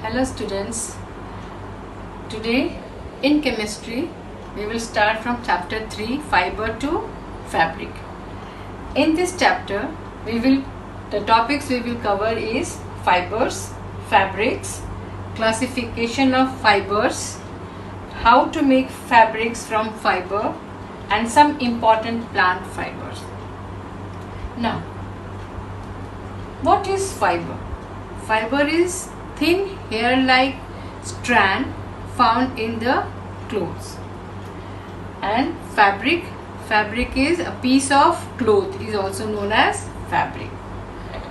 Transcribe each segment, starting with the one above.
Hello students, today in chemistry we will start from chapter 3 fiber to fabric. In this chapter the topics we will cover is fibers, fabrics, classification of fibers, how to make fabrics from fiber and some important plant fibers. Now, what is fiber? Fiber is thin hair-like strand found in the clothes, and fabric is a piece of cloth, is also known as fabric.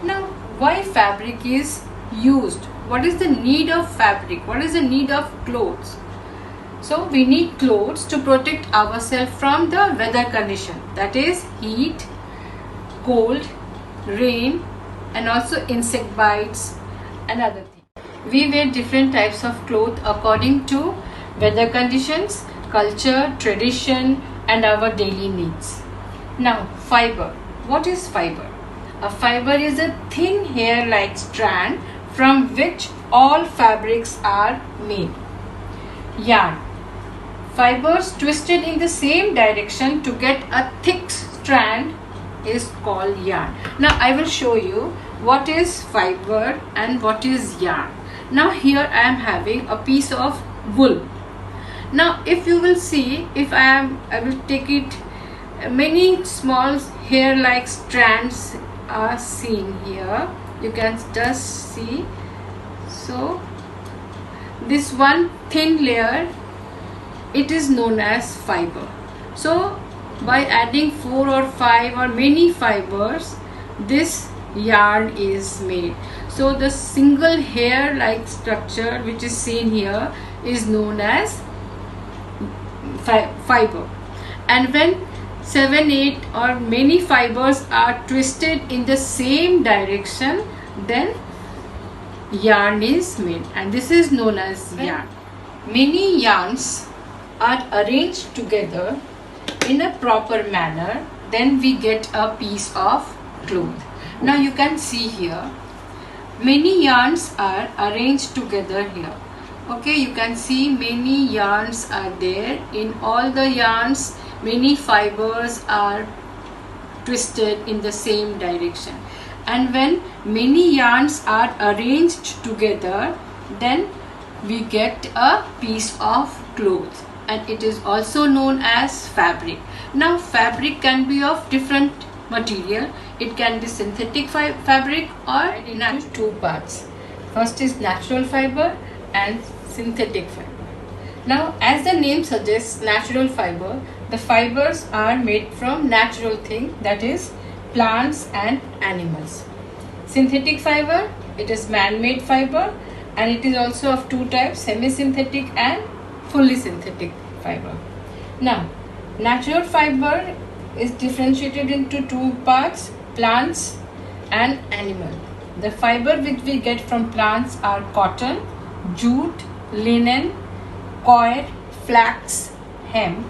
Now, why fabric is used? What is the need of fabric? What is the need of clothes? So we need clothes to protect ourselves from the weather condition, that is heat, cold, rain, and also insect bites and other things. We wear different types of clothes according to weather conditions, culture, tradition, and our daily needs. Now, fiber. What is fiber? A fiber is a thin hair-like strand from which all fabrics are made. Yarn. Fibers twisted in the same direction to get a thick strand is called yarn. Now I will show you what is fiber and what is yarn. Now here I am having a piece of wool. Now if you will see, I will take it, many small hair-like strands are seen here. You can just see. So this one thin layer, it is known as fiber. So by adding 4 or 5 or many fibers, this yarn is made. So the single hair like structure which is seen here is known as fiber. And when 7, 8 or many fibers are twisted in the same direction, then yarn is made, and this is known as yarn. Many yarns are arranged together in a proper manner, then we get a piece of cloth. Now you can see here, many yarns are arranged together here. Okay, you can see many yarns are there. In all the yarns, many fibers are twisted in the same direction. And when many yarns are arranged together, then we get a piece of cloth, and it is also known as fabric. Now fabric can be of different material. It can be synthetic fabric or in two parts. First is natural fiber and synthetic fiber. Now as the name suggests, natural fiber, the fibers are made from natural things, that is plants and animals. Synthetic fiber, it is man-made fiber, and it is also of two types, semi-synthetic and fully synthetic fiber. Now, natural fiber is differentiated into two parts, plants and animal. The fiber which we get from plants are cotton, jute, linen, coir, flax, hemp,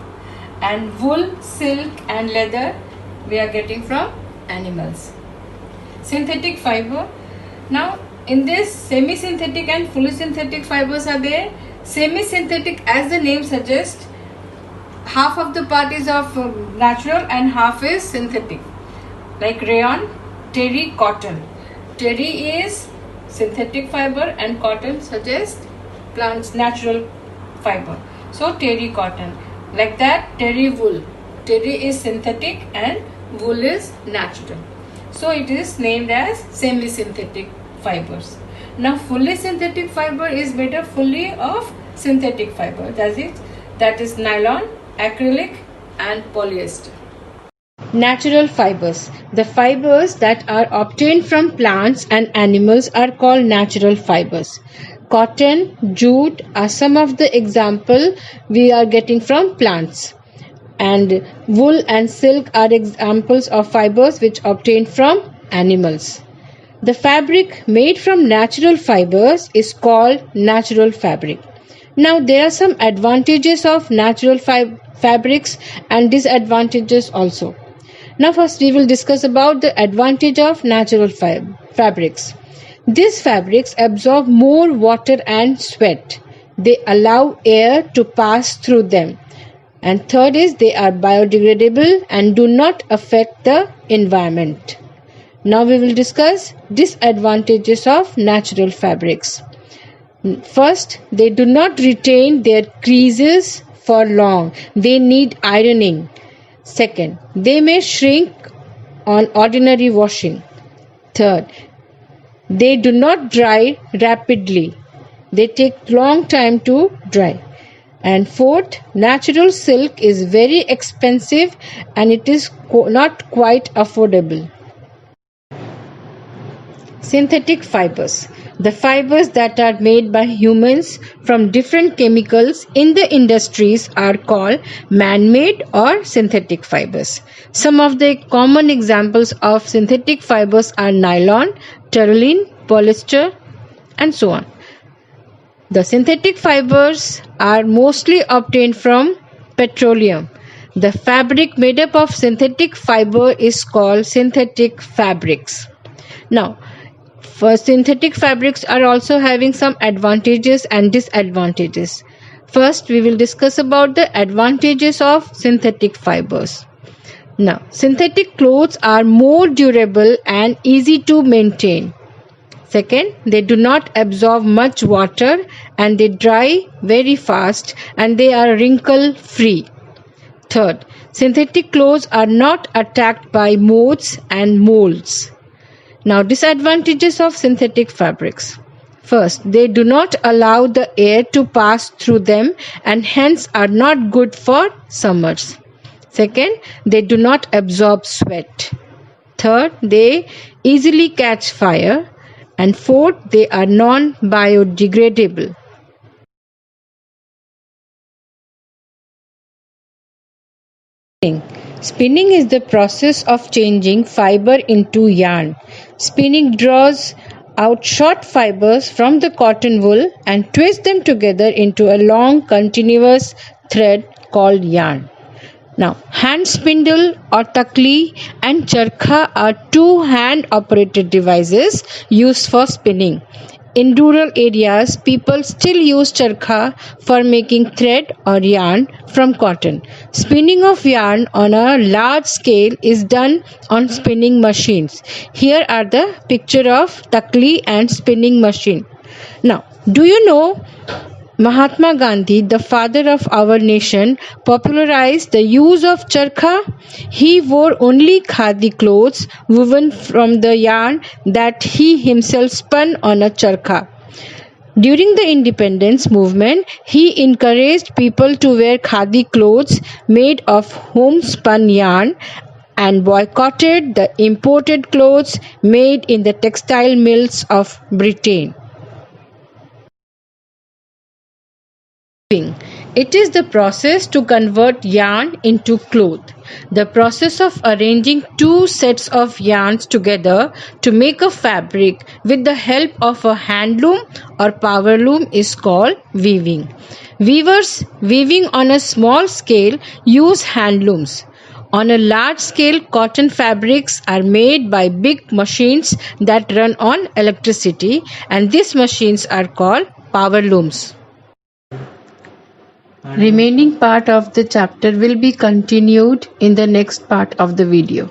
and wool, silk and leather we are getting from animals. Synthetic fiber. Now in this, semi-synthetic and fully synthetic fibers are there. Semi-synthetic, as the name suggests, half of the part is of natural and half is synthetic, like rayon, terry, cotton. Terry is synthetic fiber and cotton suggests plants natural fiber. So terry cotton, like that terry wool. Terry is synthetic and wool is natural. So it is named as semi-synthetic fibers. Now fully synthetic fiber is made up fully of synthetic fiber, that is nylon, acrylic and polyester. Natural fibers. The fibers that are obtained from plants and animals are called natural fibers. Cotton, jute are some of the example we are getting from plants, and wool and silk are examples of fibers which obtained from animals. The fabric made from natural fibers is called natural fabric. Now there are some advantages of natural fabrics and disadvantages also. Now first we will discuss about the advantage of natural fabrics. These fabrics absorb more water and sweat. They allow air to pass through them. And third is they are biodegradable and do not affect the environment. Now we will discuss disadvantages of natural fabrics. First, they do not retain their creases for long. They need ironing. Second, they may shrink on ordinary washing. Third, they do not dry rapidly. They take long time to dry. And fourth, natural silk is very expensive and it is not quite affordable. Synthetic fibers. The fibers that are made by humans from different chemicals in the industries are called man-made or synthetic fibers. Some of the common examples of synthetic fibers are nylon, terylene, polyester, and so on. The synthetic fibers are mostly obtained from petroleum. The fabric made up of synthetic fiber is called synthetic fabrics. Now, synthetic fabrics are also having some advantages and disadvantages. First, we will discuss about the advantages of synthetic fibers. Now, synthetic clothes are more durable and easy to maintain. Second, they do not absorb much water and they dry very fast and they are wrinkle free. Third, synthetic clothes are not attacked by moths and molds. Now, disadvantages of synthetic fabrics. First, they do not allow the air to pass through them and hence are not good for summers. Second, they do not absorb sweat. Third, they easily catch fire. And fourth, they are non-biodegradable. Spinning is the process of changing fiber into yarn. Spinning draws out short fibers from the cotton wool and twists them together into a long continuous thread called yarn. Now, hand spindle or takli and charkha are two hand-operated devices used for spinning. In rural areas, people still use charkha for making thread or yarn from cotton. Spinning of yarn on a large scale is done on spinning machines. Here are the picture of takli and spinning machine. Now, do you know Mahatma Gandhi, the father of our nation, popularized the use of charkha? He wore only khadi clothes woven from the yarn that he himself spun on a charkha. During the independence movement, he encouraged people to wear khadi clothes made of homespun yarn and boycotted the imported clothes made in the textile mills of Britain. It is the process to convert yarn into cloth. The process of arranging two sets of yarns together to make a fabric with the help of a hand loom or power loom is called weaving. Weavers weaving on a small scale use hand looms. On a large scale, cotton fabrics are made by big machines that run on electricity, and these machines are called power looms. Remaining part of the chapter will be continued in the next part of the video.